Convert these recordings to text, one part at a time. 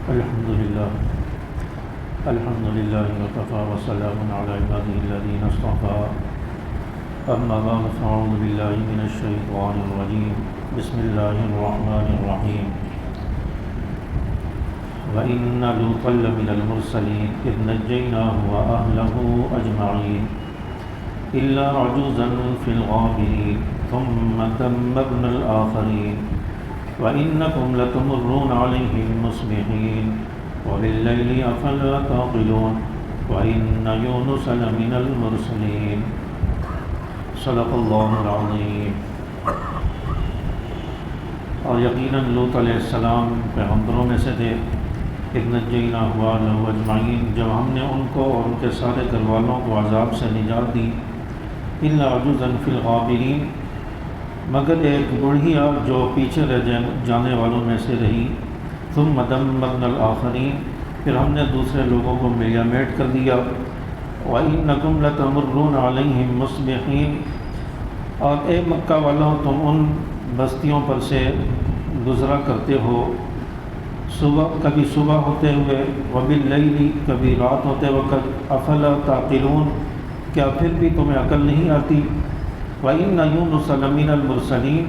الحمد لله وكفى وسلام على عباده الذين اصطفى أما بعد فأعوذ بالله من الشيطان الرجيم بسم الله الرحمن الرحيم وإن لوطا لمن المرسلين إذ نجيناه وأهله أجمعين إلا عجوزا في الغابرين ثم دمرنا الآخرين وَإِنَّكُمْ لَتَمُرُّونَ عَلَيْهِمْ مُصْبِحِينَ وَبِاللَّيْلِ أَفَلَا تَعْقِلُونَ وَإِنَّ يُونُسَ لَمِنَ الْمُرْسَلِينَ صدق اللہ العظیم۔ اور یقیناً لوط علیہ السلام پیغمبروں میں سے تھے۔ اذ نجیناہ وَأَہلَهُ أَجْمَعِینَ، جب ہم نے ان کو اور ان کے سارے گھر والوں کو عذاب سے نجات دی۔ إِلَّا عَجُوزًا فِي الْغَابِرِينَ، مگر ایک بڑھیا جو پیچھے رہ جانے والوں میں سے رہی۔ ثم دمرنا الآخرین، پھر ہم نے دوسرے لوگوں کو ملیا میٹ کر دیا۔ وَإِنَّكُمْ لَتَمُرُّونَ عَلَيْهِمْ مُصْبِحِينَ، اور اے مکہ والوں تم ان بستیوں پر سے گزرا کرتے ہو کبھی صبح ہوتے ہوئے، وَبِاللَّيْلِ کبھی رات ہوتے وقت، أَفَلَا تَعْقِلُونَ، کیا پھر بھی تمہیں عقل نہیں آتی؟ وَإِنَّ يُونُسَ لَمِنَ الْمُرْسَلِينَ،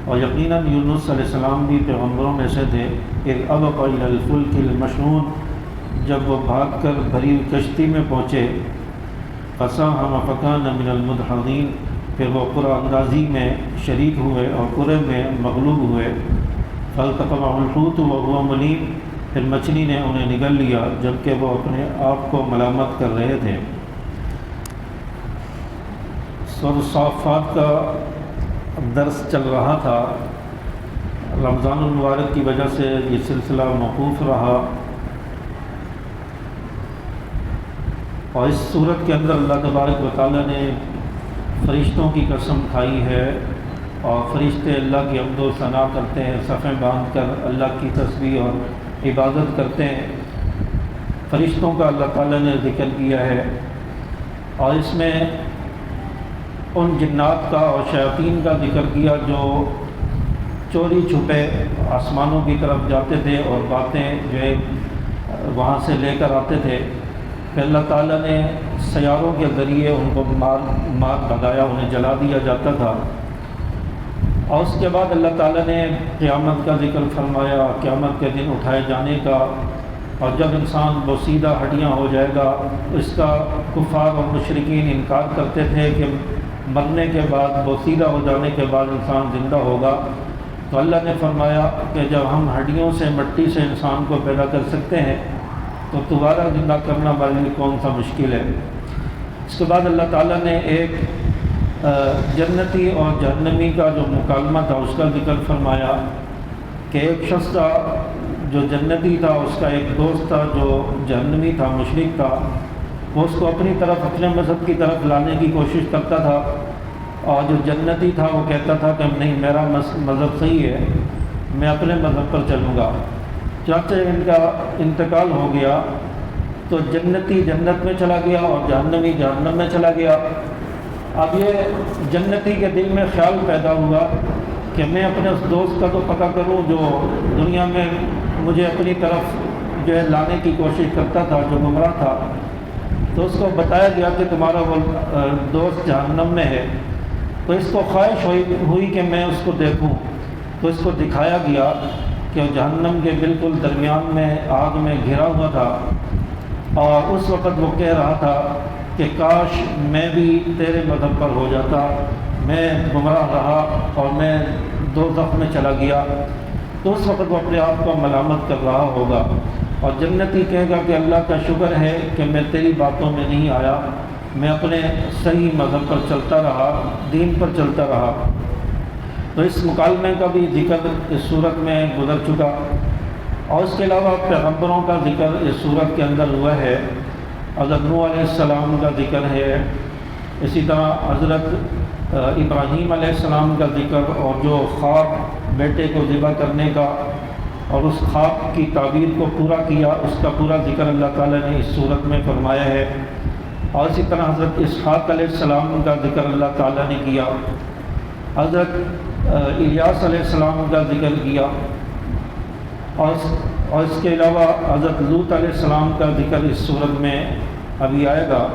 اور یقیناً یونس علیہ السلام بھی پیغمبروں میں سے تھے۔ إِذْ أَبَقَ إِلَى الْفُلْكِ الْمَشْحُونِ، جب وہ بھاگ کر بھری کشتی میں پہنچے۔ فَسَاهَمَ فَكَانَ مِنَ الْمُدْحَضِينَ، پھر وہ قرعہ اندازی میں شریک ہوئے اور قرعے میں مغلوب ہوئے۔ فَالْتَقَمَهُ الْحُوتُ وَهُوَ مُلِيمٌ، پھر مچھلی نے انہیں نگل لیا جبکہ وہ اپنے آپ کو ملامت کر رہے تھے۔ سورۃ الصافات کا درس چل رہا تھا۔ رمضان المبارک کی وجہ سے یہ سلسلہ موقوف رہا، اور اس صورت کے اندر اللہ تبارک و تعالیٰ نے فرشتوں کی قسم کھائی ہے، اور فرشتے اللہ کی حمد و ثنا کرتے ہیں، صفیں باندھ کر اللہ کی تسبیح اور عبادت کرتے ہیں۔ فرشتوں کا اللہ تعالیٰ نے ذکر کیا ہے، اور اس میں ان جنات کا اور شیاطین کا ذکر کیا جو چوری چھپے آسمانوں کی طرف جاتے تھے اور باتیں جو ہے وہاں سے لے کر آتے تھے۔ پھر اللہ تعالیٰ نے سیاروں کے ذریعے ان کو مار بھگایا، انہیں جلا دیا جاتا تھا۔ اور اس کے بعد اللہ تعالیٰ نے قیامت کا ذکر فرمایا، قیامت کے دن اٹھائے جانے کا، اور جب انسان بوسیدہ ہڈیاں ہو جائے گا، اس کا کفار اور مشرکین انکار کرتے تھے کہ مرنے کے بعد بوسیدہ ہو جانے کے بعد انسان زندہ ہوگا۔ تو اللہ نے فرمایا کہ جب ہم ہڈیوں سے مٹی سے انسان کو پیدا کر سکتے ہیں تو دوبارہ زندہ کرنا ہمارے لیے کون سا مشکل ہے۔ اس کے بعد اللہ تعالیٰ نے ایک جنتی اور جہنمی کا جو مکالمہ تھا اس کا ذکر فرمایا کہ ایک شخص تھا جو جنتی تھا، اس کا ایک دوست تھا جو جہنمی تھا، مشرک تھا۔ وہ اس کو اپنی طرف، اپنے مذہب کی طرف لانے کی کوشش کرتا تھا، اور جو جنتی تھا وہ کہتا تھا کہ نہیں، میرا مذہب صحیح ہے، میں اپنے مذہب پر چلوں گا۔ چنانچہ ان کا انتقال ہو گیا تو جنتی جنت میں چلا گیا اور جہنمی جہنم میں چلا گیا۔ اب یہ جنتی کے دل میں خیال پیدا ہوا کہ میں اپنے اس دوست کا تو پتہ کروں جو دنیا میں مجھے اپنی طرف جو ہے لانے کی کوشش کرتا تھا، جو گمراہ تھا۔ تو اس کو بتایا گیا کہ تمہارا وہ دوست جہنم میں ہے۔ تو اس کو خواہش ہوئی کہ میں اس کو دیکھوں، تو اس کو دکھایا گیا کہ وہ جہنم کے بالکل درمیان میں آگ میں گھرا ہوا تھا، اور اس وقت وہ کہہ رہا تھا کہ کاش میں بھی تیرے مذہب پر ہو جاتا، میں گمراہ رہا اور میں دوزخ میں چلا گیا۔ تو اس وقت وہ اپنے آپ کو ملامت کر رہا ہوگا، اور جنتی کہے گا کہ اللہ کا شکر ہے کہ میں تیری باتوں میں نہیں آیا، میں اپنے صحیح مذہب پر چلتا رہا، دین پر چلتا رہا۔ تو اس مکالمے کا بھی ذکر اس صورت میں گزر چکا، اور اس کے علاوہ پیغمبروں کا ذکر اس صورت کے اندر ہوا ہے۔ حضرت نوح علیہ السلام کا ذکر ہے، اسی طرح حضرت ابراہیم علیہ السلام کا ذکر، اور جو خواب بیٹے کو ذبح کرنے کا اور اس خواب کی تعبیر کو پورا کیا، اس کا پورا ذکر اللہ تعالیٰ نے اس صورت میں فرمایا ہے۔ اور اسی طرح حضرت اسحاق علیہ السلام کا ذکر اللہ تعالیٰ نے کیا، حضرت الیاس علیہ السلام کا ذکر کیا، اور اور اس کے علاوہ حضرت لوط علیہ السلام کا ذکر اس صورت میں ابھی آئے گا۔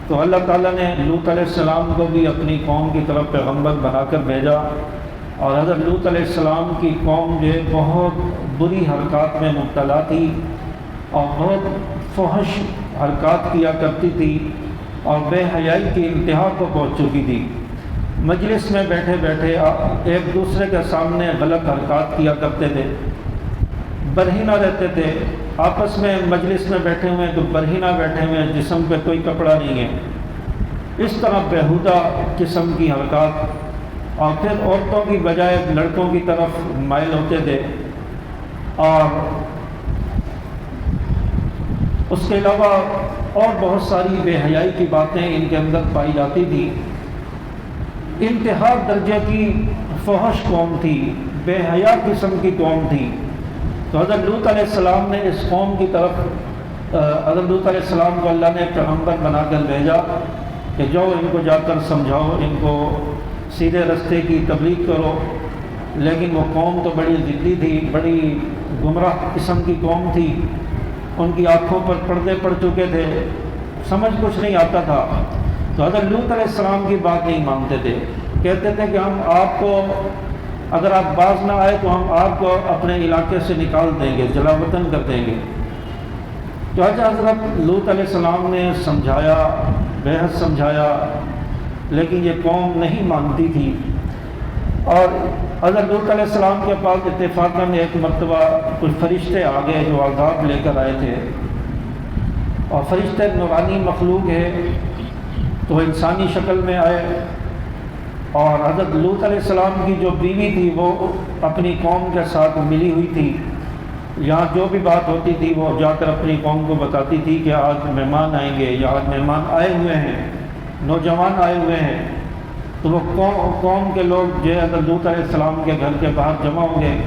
تو اللہ تعالیٰ نے لوط علیہ السلام کو بھی اپنی قوم کی طرف پیغمبر بنا کر بھیجا، اور حضرت لوط علیہ السلام کی قوم جو بہت بری حرکات میں مبتلا تھی اور بہت فحش حرکات کیا کرتی تھی اور بے حیائی کی انتہا کو پہنچ چکی تھی۔ مجلس میں بیٹھے بیٹھے ایک دوسرے کے سامنے غلط حرکات کیا کرتے تھے، برہنہ رہتے تھے، آپس میں مجلس میں بیٹھے ہوئے تو برہنہ بیٹھے ہوئے، جسم پہ کوئی کپڑا نہیں ہے، اس طرح بیہودہ قسم کی حرکات، اور پھر عورتوں کی بجائے لڑکوں کی طرف مائل ہوتے تھے، اور اس کے علاوہ اور بہت ساری بے حیائی کی باتیں ان کے اندر پائی جاتی تھی۔ انتہا درجے کی فحش قوم تھی، بے حیا قسم کی قوم تھی۔ تو حضرت لوط علیہ السلام نے اس قوم کی طرف حضرت لوط علیہ السلام کو اللہ نے پیغمبر بنا کر بھیجا کہ جاؤ ان کو جا کر سمجھاؤ، ان کو سیدھے رستے کی تبلیغ کرو۔ لیکن وہ قوم تو بڑی ضدی تھی، بڑی گمراہ قسم کی قوم تھی، ان کی آنکھوں پر پردے پڑ چکے تھے، سمجھ کچھ نہیں آتا تھا۔ تو حضرت لوط علیہ السلام کی بات نہیں مانتے تھے، کہتے تھے کہ ہم آپ کو، اگر آپ باز نہ آئے تو ہم آپ کو اپنے علاقے سے نکال دیں گے، جلا وطن کر دیں گے۔ تو حضرت لوط علیہ السلام نے سمجھایا، بہت سمجھایا، لیکن یہ قوم نہیں مانتی تھی۔ اور حضرت لوط علیہ السلام کے پاس اتفاقاً ایک مرتبہ کچھ فرشتے آ گئے جو عذاب لے کر آئے تھے، اور فرشتے نورانی مخلوق ہے تو انسانی شکل میں آئے، اور حضرت لوط علیہ السلام کی جو بیوی تھی وہ اپنی قوم کے ساتھ ملی ہوئی تھی، یہاں جو بھی بات ہوتی تھی وہ جا کر اپنی قوم کو بتاتی تھی کہ آج مہمان آئیں گے یا آج مہمان آئے ہوئے ہیں، نوجوان آئے ہوئے ہیں۔ تو وہ قوم کے لوگ جو حضرت لوط علیہ السلام کے گھر کے باہر جمع ہو گئے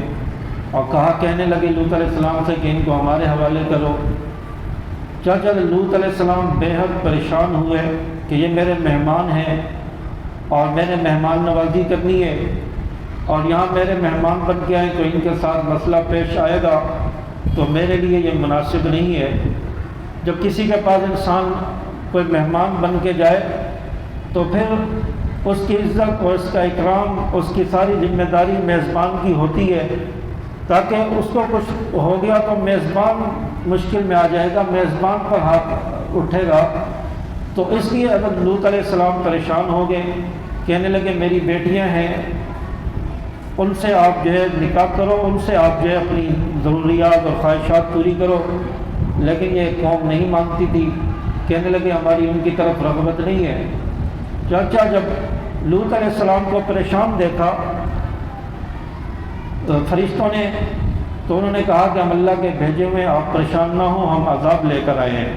اور کہنے لگے لوط علیہ السلام سے کہ ان کو ہمارے حوالے کرو۔ چاچا لوط علیہ السلام بے حد پریشان ہوئے کہ یہ میرے مہمان ہیں اور میں نے مہمان نوازی کرنی ہے، اور یہاں میرے مہمان بن کے آئے تو ان کے ساتھ مسئلہ پیش آئے گا، تو میرے لیے یہ مناسب نہیں ہے۔ جب کسی کے پاس انسان کوئی مہمان بن کے جائے تو پھر اس کی عزت اور اس کا اکرام، اس کی ساری ذمہ داری میزبان کی ہوتی ہے، تاکہ اس کو کچھ ہو گیا تو میزبان مشکل میں آ جائے گا، میزبان پر ہاتھ اٹھے گا۔ تو اس لیے حضرت لوط علیہ السلام پریشان ہو گئے، کہنے لگے میری بیٹیاں ہیں، ان سے آپ جو ہے نکاح کرو، ان سے آپ جو ہے اپنی ضروریات اور خواہشات پوری کرو۔ لیکن یہ قوم نہیں مانتی تھی، کہنے لگے ہماری ان کی طرف رغبت نہیں ہے۔ چاچا جب لوط علیہ السلام کو پریشان دیکھا تو فرشتوں نے، تو انہوں نے کہا کہ ہم اللہ کے بھیجے ہوئے، آپ پریشان نہ ہوں، ہم عذاب لے کر آئے ہیں۔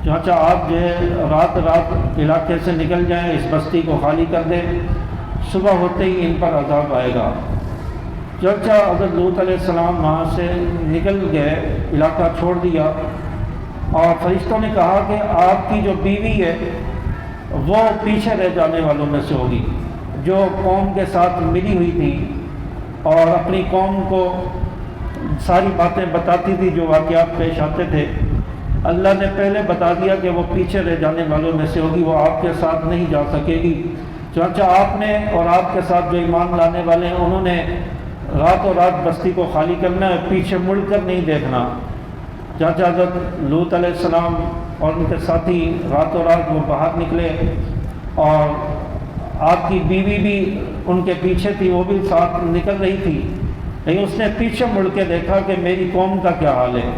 چاچا آپ جو ہے رات علاقے سے نکل جائیں، اس بستی کو خالی کر دیں، صبح ہوتے ہی ان پر عذاب آئے گا۔ چاچا حضرت لوط علیہ السلام وہاں سے نکل گئے، علاقہ چھوڑ دیا، اور فرشتوں نے کہا کہ آپ کی جو بیوی ہے وہ پیچھے رہ جانے والوں میں سے ہوگی، جو قوم کے ساتھ ملی ہوئی تھی اور اپنی قوم کو ساری باتیں بتاتی تھی، جو واقعات پیش آتے تھے۔ اللہ نے پہلے بتا دیا کہ وہ پیچھے رہ جانے والوں میں سے ہوگی، وہ آپ کے ساتھ نہیں جا سکے گی۔ چنانچہ آپ نے اور آپ کے ساتھ جو ایمان لانے والے ہیں انہوں نے راتوں رات بستی کو خالی کرنا ہے، پیچھے مڑ کر نہیں دیکھنا۔ چاچا حضرت لوط علیہ السلام اور ان کے ساتھی راتوں رات وہ باہر نکلے، اور آپ کی بیوی بھی ان کے پیچھے تھی، وہ بھی ساتھ نکل رہی تھی، لیکن اس نے پیچھے مڑ کے دیکھا کہ میری قوم کا کیا حال ہے۔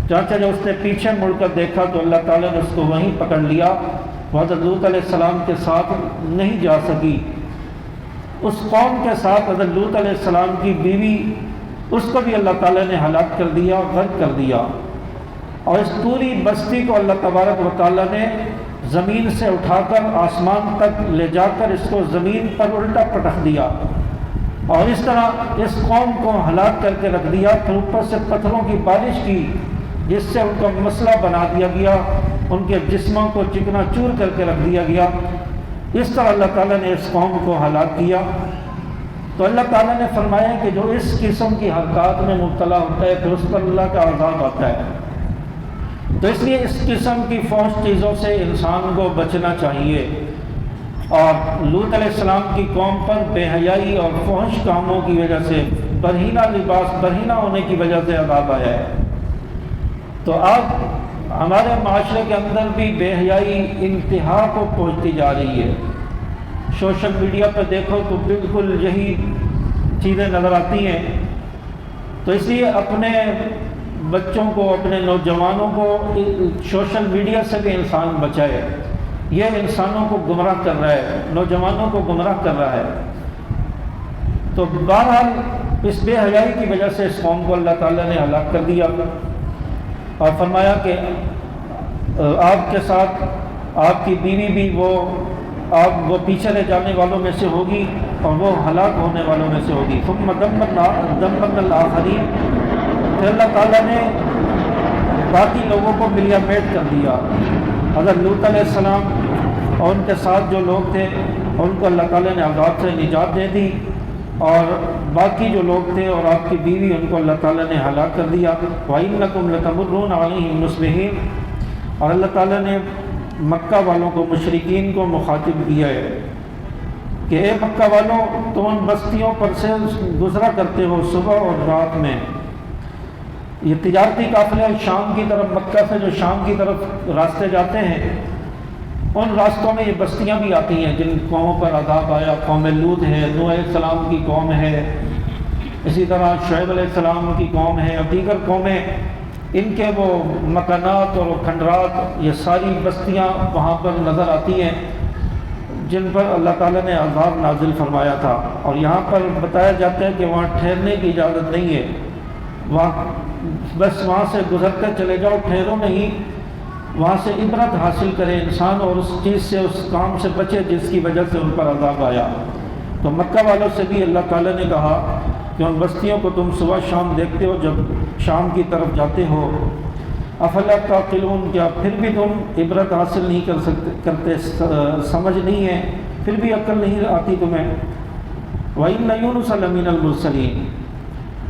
چاچا جب اس نے پیچھے مڑ کر دیکھا تو اللہ تعالیٰ نے اس کو وہیں پکڑ لیا، وہ حضرت لوط علیہ السلام کے ساتھ نہیں جا سکی۔ اس قوم کے ساتھ حضرت لوط علیہ السلام کی بیوی، اس کو بھی اللہ تعالیٰ نے ہلاک کر دیا، غرق کر دیا، اور اس پوری بستی کو اللہ تبارک و تعالیٰ نے زمین سے اٹھا کر آسمان تک لے جا کر اس کو زمین پر الٹا پٹخ دیا، اور اس طرح اس قوم کو ہلاک کر کے رکھ دیا۔ پھر اوپر سے پتھروں کی بارش کی، جس سے ان کو مسئلہ بنا دیا گیا، ان کے جسموں کو چکنا چور کر کے رکھ دیا گیا۔ اس طرح اللہ تعالیٰ نے اس قوم کو ہلاک کیا۔ تو اللہ تعالیٰ نے فرمایا کہ جو اس قسم کی حرکات میں مبتلا ہوتا ہے پھر اس پر اللہ کا عذاب آتا ہے۔ تو اس لیے اس قسم کی فحش چیزوں سے انسان کو بچنا چاہیے۔ اور لوط علیہ السلام کی قوم پر بے حیائی اور فحش کاموں کی وجہ سے برہنہ ہونے کی وجہ سے عذاب آیا ہے۔ تو اب ہمارے معاشرے کے اندر بھی بے حیائی انتہا کو پہنچتی جا رہی ہے۔ سوشل میڈیا پہ دیکھو تو بالکل یہی چیزیں نظر آتی ہیں۔ تو اس لیے اپنے بچوں کو، اپنے نوجوانوں کو سوشل میڈیا سے بھی انسان بچائے۔ یہ انسانوں کو گمراہ کر رہا ہے، نوجوانوں کو گمراہ کر رہا ہے۔ تو بہرحال اس بے حیائی کی وجہ سے اس قوم کو اللہ تعالیٰ نے ہلاک کر دیا اور فرمایا کہ آپ کے ساتھ آپ کی بیوی بھی وہ پیچھے رہ جانے والوں میں سے ہوگی اور وہ ہلاک ہونے والوں میں سے ہوگی۔ ثم دمرنا الآخرین، پھر اللہ تعالیٰ نے باقی لوگوں کو ملیا میٹ کر دیا۔ حضرت لوط علیہ السلام اور ان کے ساتھ جو لوگ تھے ان کو اللہ تعالیٰ نے عذاب سے نجات دے دی، اور باقی جو لوگ تھے اور آپ کی بیوی ان کو اللہ تعالیٰ نے ہلاک کر دیا۔ وَإِنَّكُمْ لَتَمُرُّونَ عَلَيْهِمْ مُصْبِحِينَ، اور اللہ تعالیٰ نے مکہ والوں کو، مشرکین کو مخاطب کیا ہے کہ اے مکہ والوں، تم ان بستیوں پر سے گزرا کرتے ہو صبح اور رات میں۔ یہ تجارتی قافلے شام کی طرف، مکہ سے جو شام کی طرف راستے جاتے ہیں، ان راستوں میں یہ بستیاں بھی آتی ہیں جن قوموں پر عذاب آیا۔ قوم لوط ہے، نوح علیہ السلام کی قوم ہے، اسی طرح شعیب علیہ السلام کی قوم ہے اور دیگر قومیں، ان کے وہ مکانات اور کھنڈرات، یہ ساری بستیاں وہاں پر نظر آتی ہیں جن پر اللہ تعالیٰ نے عذاب نازل فرمایا تھا۔ اور یہاں پر بتایا جاتا ہے کہ وہاں ٹھہرنے کی اجازت نہیں ہے، وہاں بس وہاں سے گزرتے چلے جاؤ، ٹھہرو نہیں، وہاں سے عبرت حاصل کرے انسان اور اس چیز سے، اس کام سے بچے جس کی وجہ سے ان پر عذاب آیا۔ تو مکہ والوں سے بھی اللہ تعالیٰ نے کہا کہ ان بستیوں کو تم صبح شام دیکھتے ہو جب شام کی طرف جاتے ہو، افلا تعقلون، کیا پھر بھی تم عبرت حاصل نہیں کرتے، سمجھ نہیں ہے، پھر بھی عقل نہیں آتی تمہیں۔ وَإِنَّ يُونُسَ لَمِنَ الْمُرْسَلِينَ،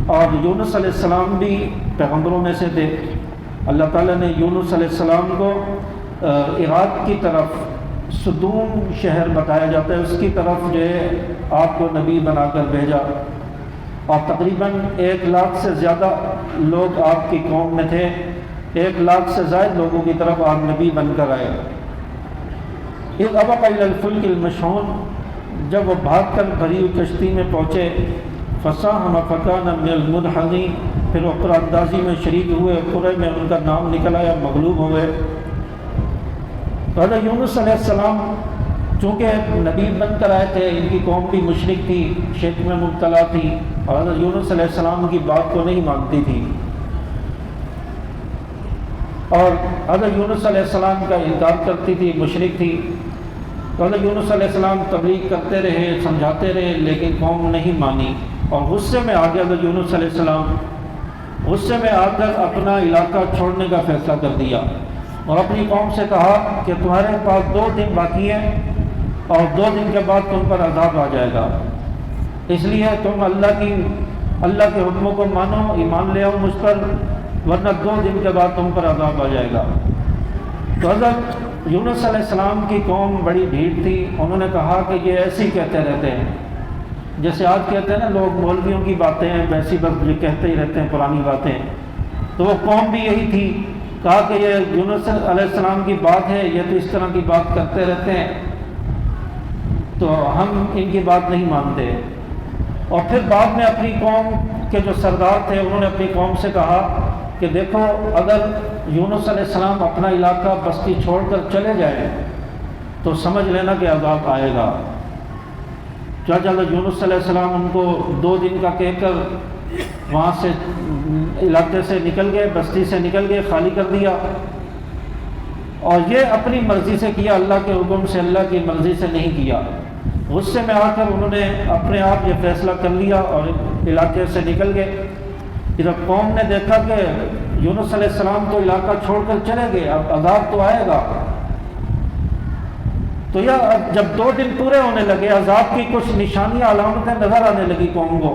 اور یونس علیہ السلام بھی پیغمبروں میں سے تھے۔ اللہ تعالیٰ نے یونس علیہ السلام کو عراق کی طرف، صدوم شہر بتایا جاتا ہے، اس کی طرف جو ہے آپ کو نبی بنا کر بھیجا، اور تقریباً 1 لاکھ سے زیادہ لوگ آپ کی قوم میں تھے، 1 لاکھ سے زائد لوگوں کی طرف آپ نبی بن کر آئے۔ اذ ابق الی الفلک المشحون، جب وہ بھاگ کر بھری ہوئی کشتی میں پہنچے، فساہم فکان من المدحضین، پھر وہ قرعہ اندازی میں شریک ہوئے، قرعے میں ان کا نام نکل آیا، مغلوب ہوئے۔ تو حضرت یونس علیہ السلام چونکہ نبی بن کر آئے تھے، ان کی قوم بھی مشرک تھی، شرک میں مبتلا تھی، اور حضرت یونس علیہ السلام کی بات کو نہیں مانتی تھی، اور حضرت یونس علیہ السلام کا انکار کرتی تھی، مشرک تھی۔ تو حضرت یونس علیہ السلام تبلیغ کرتے رہے، سمجھاتے رہے، لیکن قوم نہیں مانی، اور غصے میں آ گیا حضرت یونس علیہ السلام، غصے میں آ کر اپنا علاقہ چھوڑنے کا فیصلہ کر دیا، اور اپنی قوم سے کہا کہ تمہارے پاس 2 دن باقی ہیں، اور 2 دن کے بعد تم پر عذاب آ جائے گا، اس لیے تم اللہ کے حکموں کو مانو، ایمان لے آؤ مجھ پر، ورنہ 2 دن کے بعد تم پر عذاب آ جائے گا۔ تو حضرت یونس علیہ السلام کی قوم بڑی بھیڑ تھی، انہوں نے کہا کہ یہ ایسے ہی کہتے رہتے ہیں، جیسے آج کہتے ہیں نا لوگ مولویوں کی باتیں ہیں، ویسی بس یہ کہتے ہی رہتے ہیں پرانی باتیں، تو وہ قوم بھی یہی تھی۔ کہا کہ یہ یونس علیہ السلام کی بات ہے، یہ تو اس طرح کی بات کرتے رہتے ہیں، تو ہم ان کی بات نہیں مانتے۔ اور پھر بعد میں اپنی قوم کے جو سردار تھے انہوں نے اپنی قوم سے کہا کہ دیکھو، اگر یونس علیہ السلام اپنا علاقہ بستی چھوڑ کر چلے جائیں تو سمجھ لینا کہ عذاب آئے گا۔ حضرت یونس علیہ السلام ان کو 2 دن کا کہہ کر وہاں سے علاقے سے نکل گئے، بستی سے نکل گئے، خالی کر دیا، اور یہ اپنی مرضی سے کیا، اللہ کے حکم سے، اللہ کی مرضی سے نہیں کیا۔ غصے میں آ کر انہوں نے اپنے آپ یہ فیصلہ کر لیا اور علاقے سے نکل گئے۔ جب قوم نے دیکھا کہ یونس علیہ السلام تو علاقہ چھوڑ کر چلے گئے، اب عذاب تو آئے گا، تو یہ جب 2 دن پورے ہونے لگے، عذاب کی کچھ نشانیاں علامتیں نظر آنے لگی قوم کو،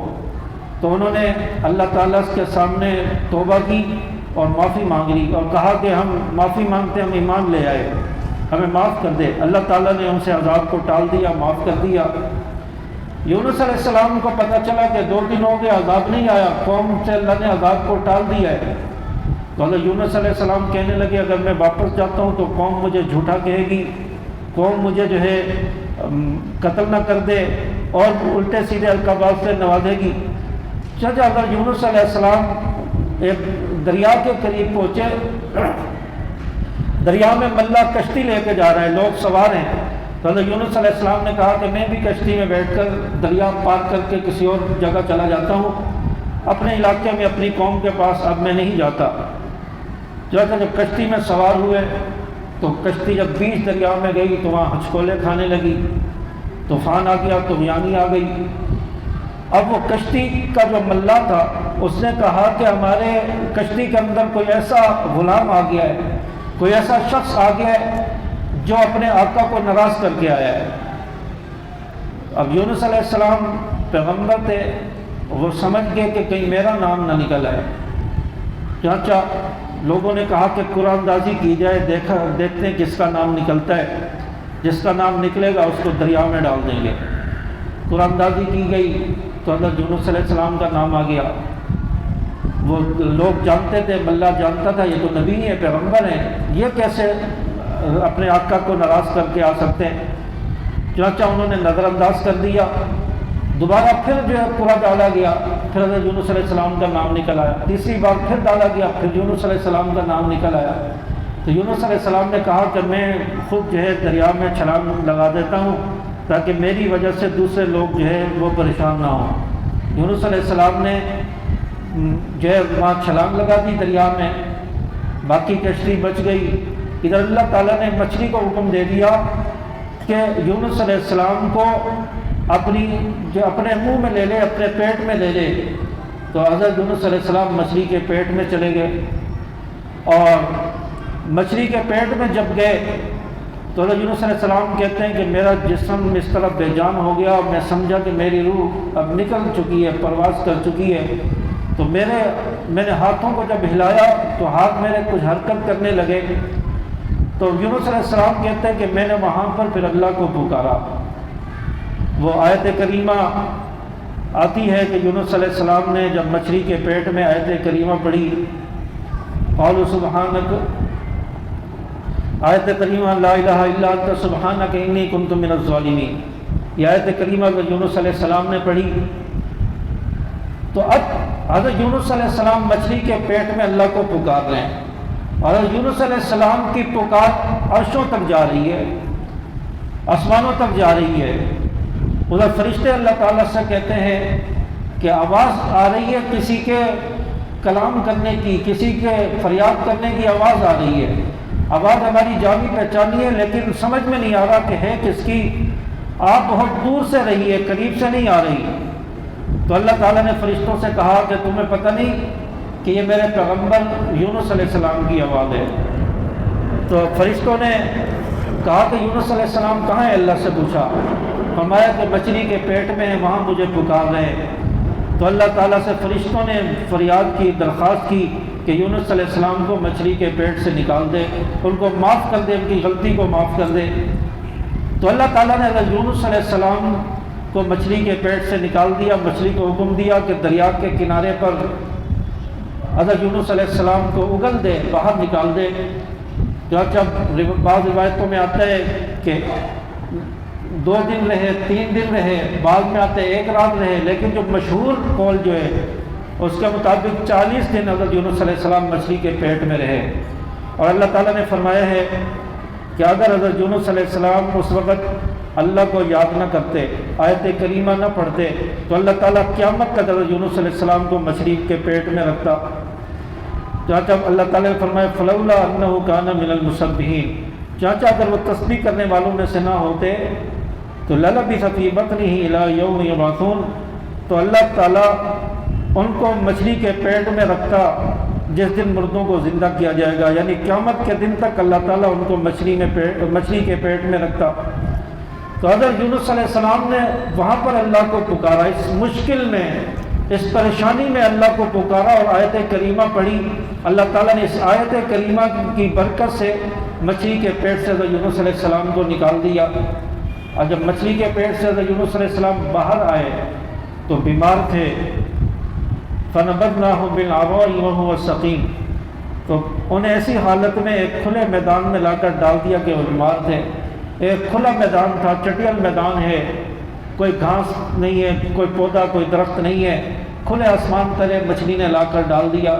تو انہوں نے اللہ تعالیٰ کے سامنے توبہ کی اور معافی مانگ لی اور کہا کہ ہم معافی مانگتے، ہم ایمان لے آئے، ہمیں معاف کر دے۔ اللہ تعالیٰ نے ان سے عذاب کو ٹال دیا، معاف کر دیا۔ یونس علیہ السلام کو پتہ چلا کہ 2 دن ہو گئے عذاب نہیں آیا، قوم سے اللہ نے عذاب کو ٹال دیا ہے، تو اللہ یونس علیہ السلام کہنے لگے اگر میں واپس جاتا ہوں تو قوم مجھے جھوٹا کہے گی، قوم مجھے جو ہے قتل نہ کر دے اور الٹے سیدھے القابات سے نوازے گی۔ چنانچہ اگر یونس علیہ السلام ایک دریا کے قریب پہنچے، دریا میں ملا کشتی لے کے جا رہا ہے، لوگ سوار ہیں، تو حضرت یونس علیہ السلام نے کہا کہ میں بھی کشتی میں بیٹھ کر دریا پار کر کے کسی اور جگہ چلا جاتا ہوں، اپنے علاقے میں اپنی قوم کے پاس اب میں نہیں جاتا۔ جب کشتی میں سوار ہوئے تو کشتی جب بیچ دریا میں گئی تو وہاں ہچکولے کھانے لگی، طوفان آ گیا، طغیانی آ گئی۔ اب وہ کشتی کا جو ملا تھا اس نے کہا کہ ہمارے کشتی کے اندر کوئی ایسا غلام آ گیا ہے، کوئی ایسا شخص آ گیا ہے جو اپنے آقا کو ناراض کر کے آیا ہے۔ اب یونس علیہ السلام پیغمبر تھے، وہ سمجھ گئے کہ کہیں میرا نام نہ نکل آئے، چنانچہ لوگوں نے کہا کہ قرآن اندازی کی جائے، دیکھتے ہیں کس کا نام نکلتا ہے، جس کا نام نکلے گا اس کو دریا میں ڈال دیں گے۔ قرآن اندازی کی گئی تو حضرت یونس علیہ السلام کا نام آ گیا۔ وہ لوگ جانتے تھے، ملا جانتا تھا یہ تو نبی ہے، پیغمبر ہیں، یہ کیسے اپنے آقا کو ناراض کر کے آ سکتے ہیں۔ چنانچہ انہوں نے نظر انداز کر دیا، دوبارہ پھر جو ہے پورا ڈالا گیا، پھر حضرت یونس علیہ السلام کا نام نکل آیا، تیسری بار پھر ڈالا گیا، پھر یونس علیہ السلام کا نام نکل آیا۔ تو یونس علیہ السلام نے کہا کہ میں خود جو ہے دریا میں چھلانگ لگا دیتا ہوں تاکہ میری وجہ سے دوسرے لوگ جو ہے وہ پریشان نہ ہوں۔ یونس علیہ السلام نے جو ہے وہاں چھلانگ لگا دی دریا میں، باقی کشتی بچ گئی۔ ادھر اللہ تعالیٰ نے مچھلی کو حکم دے دیا کہ یونس علیہ السلام کو اپنے منہ میں لے لے، اپنے پیٹ میں لے لے۔ تو حضرت یونس علیہ السلام مچھلی کے پیٹ میں چلے گئے، اور مچھلی کے پیٹ میں جب گئے تو حضرت یونس علیہ السلام کہتے ہیں کہ میرا جسم اس طرح بے جان ہو گیا اور میں سمجھا کہ میری روح اب نکل چکی ہے، پرواز کر چکی ہے۔ تو میں نے ہاتھوں کو جب ہلایا تو ہاتھ میرے کچھ حرکت کرنے لگے۔ تو یونس علیہ السلام کہتے ہیں کہ میں نے وہاں پر پھر اللہ کو پکارا۔ وہ آیت کریمہ آتی ہے کہ یونس علیہ السلام نے جب مچھلی کے پیٹ میں آیت کریمہ پڑھی، قالوا سبحانک، آیت کریمہ لا الہ الا انت سبحانک انی کنت من الظالمین، یہ آیت کریمہ کو یونس علیہ السلام نے پڑھی۔ تو اب حضرت یونس علیہ السلام مچھلی کے پیٹ میں اللہ کو پکار رہے ہیں، اور حضرت یونس علیہ السلام کی پکار عرشوں تک جا رہی ہے، آسمانوں تک جا رہی ہے۔ ادھر فرشتے اللہ تعالیٰ سے کہتے ہیں کہ آواز آ رہی ہے کسی کے کلام کرنے کی، کسی کے فریاد کرنے کی آواز آ رہی ہے، آواز ہماری جانی پہچانی ہے لیکن سمجھ میں نہیں آ رہا کہ ہے کس کی، آپ بہت دور سے رہی ہے، قریب سے نہیں آ رہی۔ تو اللہ تعالیٰ نے فرشتوں سے کہا کہ تمہیں پتہ نہیں کہ یہ میرے پیغمبر یونس علیہ السلام کی آواز ہے۔ تو فرشتوں نے کہا کہ یونس علیہ السلام کہاں ہے، اللہ سے پوچھا، فرمایا کہ مچھلی کے پیٹ میں ہیں، وہاں مجھے پکار رہے ہیں۔ تو اللہ تعالیٰ سے فرشتوں نے فریاد کی، درخواست کی کہ یونس علیہ السلام کو مچھلی کے پیٹ سے نکال دے، ان کو معاف کر دے، ان کی غلطی کو معاف کر دے۔ تو اللہ تعالیٰ نے حضرت یونس علیہ السلام کو مچھلی کے پیٹ سے نکال دیا، مچھلی کو حکم دیا کہ دریا کے کنارے پر حضرت یونس علیہ السلام کو اگل دے، باہر نکال دے۔ جب بعض روایتوں میں آتا ہے کہ 2 دن رہے، 3 دن رہے، بعد میں آتے 1 رات رہے، لیکن جو مشہور قول جو ہے اس کے مطابق 40 دن حضرت یونس علیہ السلام مچھلی کے پیٹ میں رہے۔ اور اللہ تعالیٰ نے فرمایا ہے کہ اگر حضرت یونس علیہ السلام اس وقت اللہ کو یاد نہ کرتے، آیت کریمہ نہ پڑھتے، تو اللہ تعالیٰ قیامت تک حضرت یونس علیہ السلام کو مچھلی کے پیٹ میں رکھتا۔ چانچہ اللہ تعالیٰ نے فرمایا فلولا انہ کان من المسبحین، چانچہ اگر وہ تسبیح کرنے والوں میں سے نہ ہوتے تو للبث فی بطنہ الی یوم یبعثون، تو اللہ تعالیٰ ان کو مچھلی کے پیٹ میں رکھتا جس دن مردوں کو زندہ کیا جائے گا، یعنی قیامت کے دن تک اللہ تعالیٰ ان کو مچھلی کے پیٹ میں رکھتا۔ تو حضرت یونس علیہ السلام نے وہاں پر اللہ کو پکارا، اس مشکل میں، اس پریشانی میں اللہ کو پکارا اور آیت کریمہ پڑھی۔ اللہ تعالیٰ نے اس آیت کریمہ کی برکت سے مچھلی کے پیٹ سے حضرت یونس علیہ السلام کو نکال دیا۔ اور جب مچھلی کے پیٹ سے حضرت یونس علیہ السلام باہر آئے تو بیمار تھے، فَنَبَذْنَاهُ بِالْعَرَاءِ وَهُوَ سَقِيمٌ، تو انہیں ایسی حالت میں ایک کھلے میدان میں لا کر ڈال دیا کہ وہ بیمار تھے۔ ایک کھلا میدان تھا، چٹیل میدان ہے، کوئی گھاس نہیں ہے، کوئی پودا، کوئی درخت نہیں ہے، کھلے آسمان تلے مچھلی نے لا کر ڈال دیا۔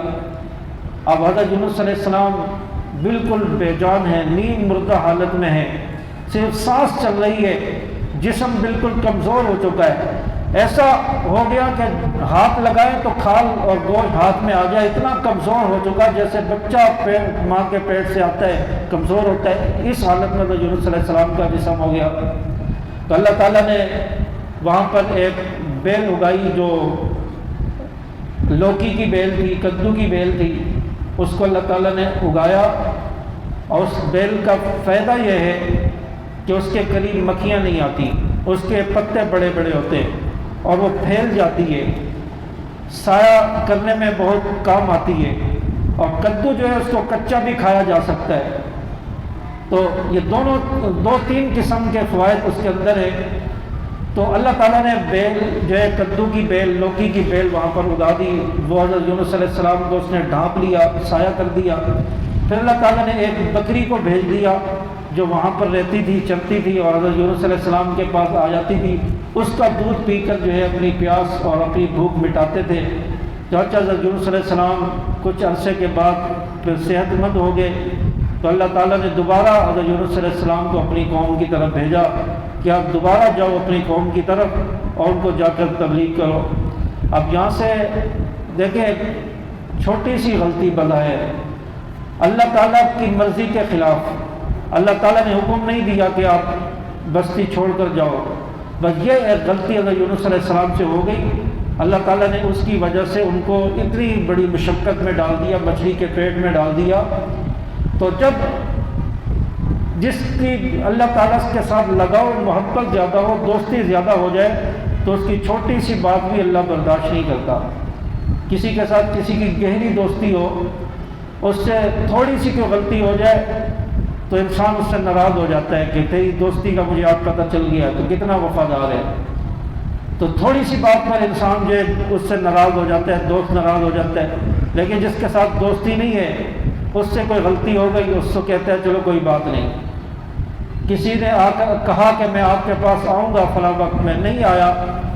اب حضرت یونس علیہ السلام بالکل بے جان ہے، نیم مردہ حالت میں ہے، صرف سانس چل رہی ہے، جسم بالکل کمزور ہو چکا ہے، ایسا ہو گیا کہ ہاتھ لگائیں تو کھال اور گوشت ہاتھ میں آ جائے، اتنا کمزور ہو چکا جیسے بچہ ماں کے پیٹ سے آتا ہے کمزور ہوتا ہے، اس حالت میں حضرت یونس علیہ السلام کا جسم ہو گیا۔ تو اللہ تعالیٰ نے وہاں پر ایک بیل اگائی جو لوکی کی بیل تھی، کدو کی بیل تھی، اس کو اللہ تعالیٰ نے اگایا، اور اس بیل کا فائدہ یہ ہے کہ اس کے قریب مکھیاں نہیں آتی، اس کے پتے بڑے بڑے ہوتے ہیں اور وہ پھیل جاتی ہے، سایہ کرنے میں بہت کام آتی ہے، اور کدو جو ہے اس کو کچا بھی کھایا جا سکتا ہے۔ تو یہ دونوں دو تین قسم کے فوائد اس کے اندر ہے۔ تو اللہ تعالیٰ نے بیل جو ہے کدو کی بیل، لوکی کی بیل وہاں پر اگا دی، وہ حضرت یونس علیہ السلام کو اس نے ڈھانپ لیا، سایہ کر دیا۔ پھر اللہ تعالیٰ نے ایک بکری کو بھیج دیا جو وہاں پر رہتی تھی، چرتی تھی اور حضرت یونس علیہ السلام کے پاس آ جاتی تھی، اس کا دودھ پی کر جو ہے اپنی پیاس اور اپنی بھوک مٹاتے تھے۔ چنانچہ حضرت یونس علیہ السلام کچھ عرصے کے بعد پھر صحت مند ہو گئے، تو اللہ تعالیٰ نے دوبارہ حضرت یونس علیہ السلام کو اپنی قوم کی طرف بھیجا کہ آپ دوبارہ جاؤ اپنی قوم کی طرف اور ان کو جا کر تبلیغ کرو۔ اب یہاں سے دیکھیں چھوٹی سی غلطی بلا ہے، اللہ تعالیٰ کی مرضی کے خلاف، اللہ تعالیٰ نے حکم نہیں دیا کہ آپ بستی چھوڑ کر جاؤ، بس یہ ایک غلطی حضرت یونس علیہ السلام سے ہو گئی۔ اللہ تعالیٰ نے اس کی وجہ سے ان کو اتنی بڑی مشقت میں ڈال دیا، مچھلی کے پیٹ میں ڈال دیا۔ تو جب جس کی اللہ تعالیٰ کے ساتھ لگاؤ، محبت زیادہ ہو، دوستی زیادہ ہو جائے تو اس کی چھوٹی سی بات بھی اللہ برداشت نہیں کرتا۔ کسی کے ساتھ کسی کی گہری دوستی ہو، اس سے تھوڑی سی کوئی غلطی ہو جائے تو انسان اس سے ناراض ہو جاتا ہے کہ تیری دوستی کا مجھے آج پتہ چل گیا تو کتنا وفادار ہے۔ تو تھوڑی سی بات پر انسان جو ہے اس سے ناراض ہو جاتا ہے، دوست ناراض ہو جاتا ہے۔ لیکن جس کے ساتھ دوستی نہیں ہے، اس سے کوئی غلطی ہو گئی، اس کو کہتا ہے چلو کوئی بات نہیں۔ کسی نے آ کر کہا کہ میں آپ کے پاس آؤں گا فلاں وقت، میں نہیں آیا،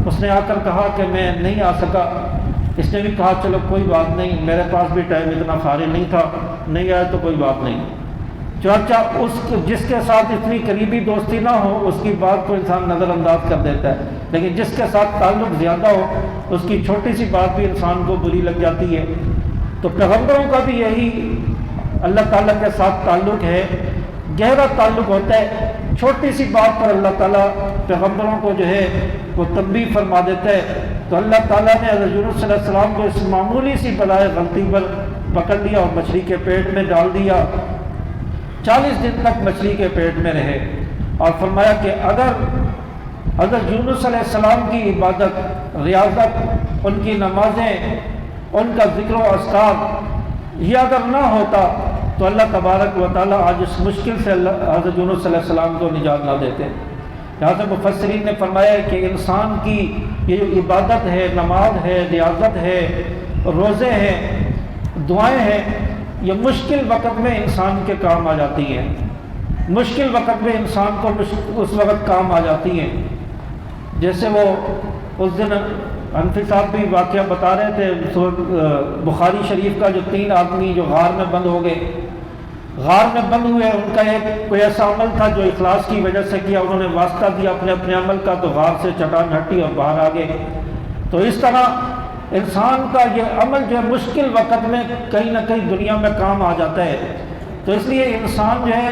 اس نے آ کر کہا کہ میں نہیں آ سکا، اس نے بھی کہا چلو کوئی بات نہیں، میرے پاس بھی ٹائم اتنا فارغ نہیں تھا، نہیں آیا تو کوئی بات نہیں۔ چنانچہ جس کے ساتھ اتنی قریبی دوستی نہ ہو اس کی بات کو انسان نظر انداز کر دیتا ہے، لیکن جس کے ساتھ تعلق زیادہ ہو اس کی چھوٹی سی بات بھی انسان کو بری لگ جاتی ہے۔ تو پیغمبروں کا بھی یہی اللہ تعالیٰ کے ساتھ تعلق ہے، گہرا تعلق ہوتا ہے، چھوٹی سی بات پر اللہ تعالیٰ پیغمبروں کو جو ہے وہ تنبیہ فرما دیتا ہے۔ تو اللہ تعالیٰ نے حضرت یونس علیہ السلام کو اس معمولی سی بلائے غلطی پر پکڑ لیا اور مچھلی کے پیٹ میں ڈال دیا۔ 40 دن تک مچھلی کے پیٹ میں رہے اور فرمایا کہ اگر حضرت یونس علیہ السلام کی عبادت، ریاضت، ان کی نمازیں، ان کا ذکر و اذکار یہ اگر نہ ہوتا تو اللہ تبارک و تعالیٰ آج اس مشکل سے حضرت یونس علیہ السلام کو نجات نہ دیتے۔ یہاں سے مفسرین نے فرمایا ہے کہ انسان کی یہ جو عبادت ہے، نماز ہے، ریاضت ہے، روزے ہیں، دعائیں ہیں، یہ مشکل وقت میں انسان کے کام آ جاتی ہیں، مشکل وقت میں انسان کو اس وقت کام آ جاتی ہیں۔ جیسے وہ اس دن انفی صاحب بھی واقعہ بتا رہے تھے بخاری شریف کا، جو 3 آدمی جو غار میں بند ہو گئے، غار میں بند ہوئے، ان کا ایک کوئی ایسا عمل تھا جو اخلاص کی وجہ سے کیا، انہوں نے واسطہ دیا اپنے اپنے عمل کا، تو غار سے چٹان ہٹی اور باہر آ گئے۔ تو اس طرح انسان کا یہ عمل جو ہے مشکل وقت میں کہیں نہ کہیں دنیا میں کام آ جاتا ہے۔ تو اس لیے انسان جو ہے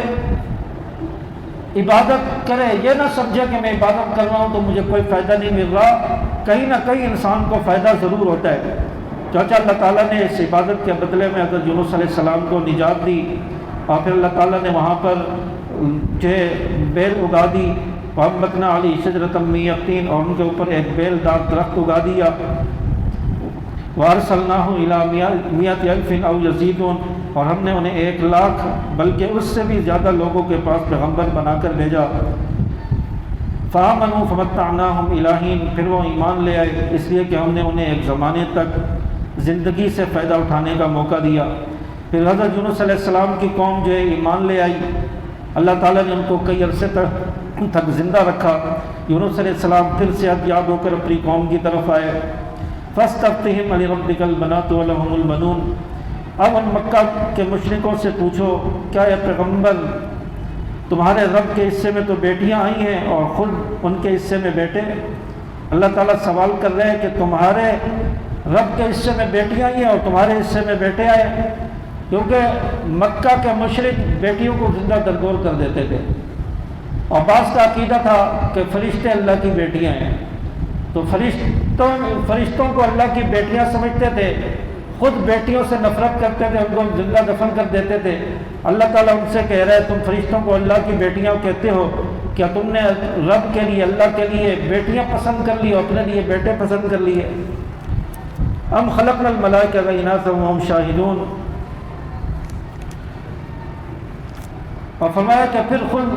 عبادت کرے، یہ نہ سمجھے کہ میں عبادت کر رہا ہوں تو مجھے کوئی فائدہ نہیں مل رہا، کہیں نہ کہیں انسان کو فائدہ ضرور ہوتا ہے۔ چنانچہ اللہ تعالیٰ نے اس عبادت کے بدلے میں حضرت یونس علیہ السلام کو نجات دی، اور پھر اللہ تعالیٰ نے وہاں پر جو ہے بیل اگا دی، وَأَنبَتْنَا عَلَيْهِ شَجَرَةً مِّن يَقْطِينٍ، اور ان کے اوپر ایک بیل دار درخت اگا دیا. وَأَرْسَلْنَاهُ إِلَىٰ مِائَةِ أَلْفٍ أَوْ يَزِيدُونَ، اور ہم نے انہیں 1,00,000 بلکہ اس سے بھی زیادہ لوگوں کے پاس پیغمبر بنا کر بھیجا. فَآمَنُوا فَمَتَّعْنَاهُمْ إِلَىٰ حِينٍ، پھر وہ ایمان لے آئے اس لیے کہ ہم نے انہیں ایک زمانے تک زندگی سے فائدہ اٹھانے کا موقع دیا. پھر حضرت یونس علیہ السلام کی قوم جو ہے ایمان لے آئی، اللہ تعالیٰ نے ان کو کئی عرصے تک زندہ رکھا. یونس علیہ السلام پھر صحت یاب ہو کر اپنی قوم کی طرف آئے. فَاسْتَفْتِهِمْ أَلِرَبِّكَ الْبَنَاتُ وَلَهُمُ الْبَنُونَ، اب ان مکہ کے مشرکوں سے پوچھو کیا یہ پیغمبر تمہارے رب کے حصے میں تو بیٹیاں آئی ہیں اور خود ان کے حصے میں بیٹے؟ اللہ تعالیٰ سوال کر رہے ہیں کہ تمہارے رب کے حصے میں بیٹیاں آئی ہیں اور تمہارے حصے میں بیٹے آئے، کیونکہ مکہ کے مشرک بیٹیوں کو زندہ درگور کر دیتے تھے، اور بعض کا عقیدہ تھا کہ فرشتے اللہ کی بیٹیاں ہیں، تو فرشتوں کو اللہ کی بیٹیاں سمجھتے تھے، خود بیٹیوں سے نفرت کرتے تھے، ان کو زندہ دفن کر دیتے تھے. اللہ تعالیٰ ان سے کہہ رہے ہیں تم فرشتوں کو اللہ کی بیٹیاں کہتے ہو، کیا تم نے رب کے لیے اللہ کے لیے بیٹیاں پسند کر لی اور اپنے لیے بیٹے پسند کر لیے؟ ام خلقنا الملائکۃ اناثا وہم شاہدون، اور فرمایا کہ پھر خود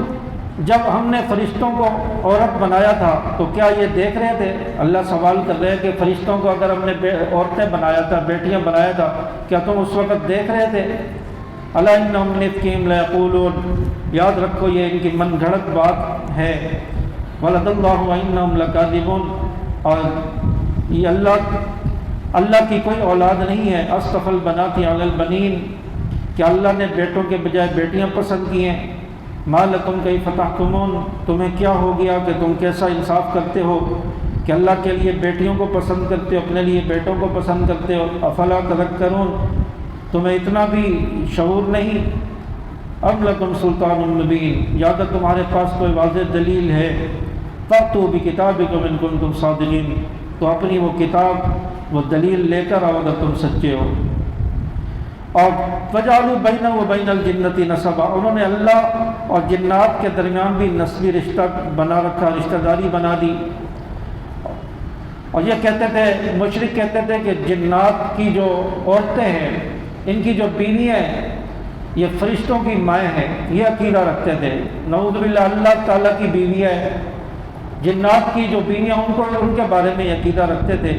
جب ہم نے فرشتوں کو عورت بنایا تھا تو کیا یہ دیکھ رہے تھے؟ اللہ سوال کر رہے ہیں کہ فرشتوں کو اگر ہم نے عورتیں بنایا تھا، بیٹیاں بنایا تھا، کیا تم اس وقت دیکھ رہے تھے؟ الا انہم من افکہم لیقولون، یاد رکھو یہ ان کی من گھڑت بات ہے. ولد اللہ وانہم لکاذبون، اور یہ اللہ کی کوئی اولاد نہیں ہے. اصطفى البنات علی البنین، کہ اللہ نے بیٹوں کے بجائے بیٹیاں پسند کی ہیں. ما لکم کیف تحکمون، تمہیں کیا ہو گیا کہ تم کیسا انصاف کرتے ہو کہ اللہ کے لیے بیٹیوں کو پسند کرتے ہو، اپنے لیے بیٹوں کو پسند کرتے ہو. افلا تذکرون، تمہیں اتنا بھی شعور نہیں؟ ام لکم سلطان مبین، یا تو تمہارے پاس کوئی واضح دلیل ہے. فاتوا بکتابکم ان کنتم صادقین، تو اپنی وہ کتاب، وہ دلیل لے کر آؤ اگر تم سچے ہو. اور وجعلوا بینہ و بین الجنۃ نسبا، انہوں نے اللہ اور جنات کے درمیان بھی نسبی رشتہ بنا رکھا، رشتہ داری بنا دی. اور یہ کہتے تھے، مشرک کہتے تھے کہ جنات کی جو عورتیں ہیں، ان کی جو بیویاں ہیں، یہ فرشتوں کی مائیں ہیں، یہ عقیدہ رکھتے تھے. نعوذ باللہ، اللہ تعالیٰ کی بیویاں ہیں، جنات کی جو بیویاں ان کے بارے میں عقیدہ رکھتے تھے.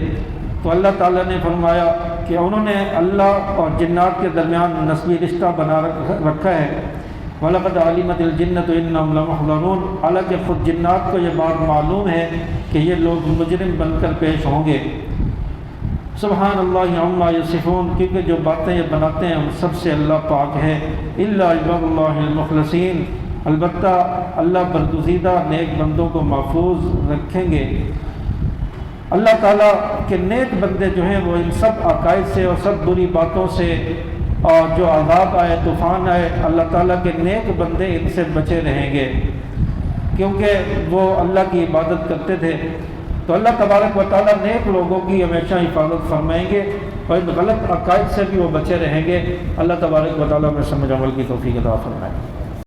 تو اللہ تعالیٰ نے فرمایا کہ انہوں نے اللہ اور جنات کے درمیان نسبی رشتہ بنا رکھا ہے. وَلَقَدْ عَلِمَتِ الْجِنَّةُ إِنَّهُمْ لَمُحْضَرُونَ، حالانکہ خود جنات کو یہ بات معلوم ہے کہ یہ لوگ مجرم بن کر پیش ہوں گے. سبحان اللہ عما یصفون، کیونکہ جو باتیں یہ بناتے ہیں ان سب سے اللہ پاک ہے. إِلَّا عِبَادَ اللَّهِ الْمُخْلَصِينَ، البتہ اللہ برگزیدہ نیک بندوں کو محفوظ رکھیں گے. اللہ تعالیٰ کے نیک بندے جو ہیں وہ ان سب عقائد سے اور سب بری باتوں سے، اور جو عذاب آئے، طوفان آئے، اللہ تعالیٰ کے نیک بندے ان سے بچے رہیں گے، کیونکہ وہ اللہ کی عبادت کرتے تھے. تو اللہ تبارک و تعالیٰ نیک لوگوں کی ہمیشہ حفاظت فرمائیں گے، اور ان غلط عقائد سے بھی وہ بچے رہیں گے. اللہ تبارک و تعالیٰ میں سمجھ عمل کی توفیق عطا فرمائے.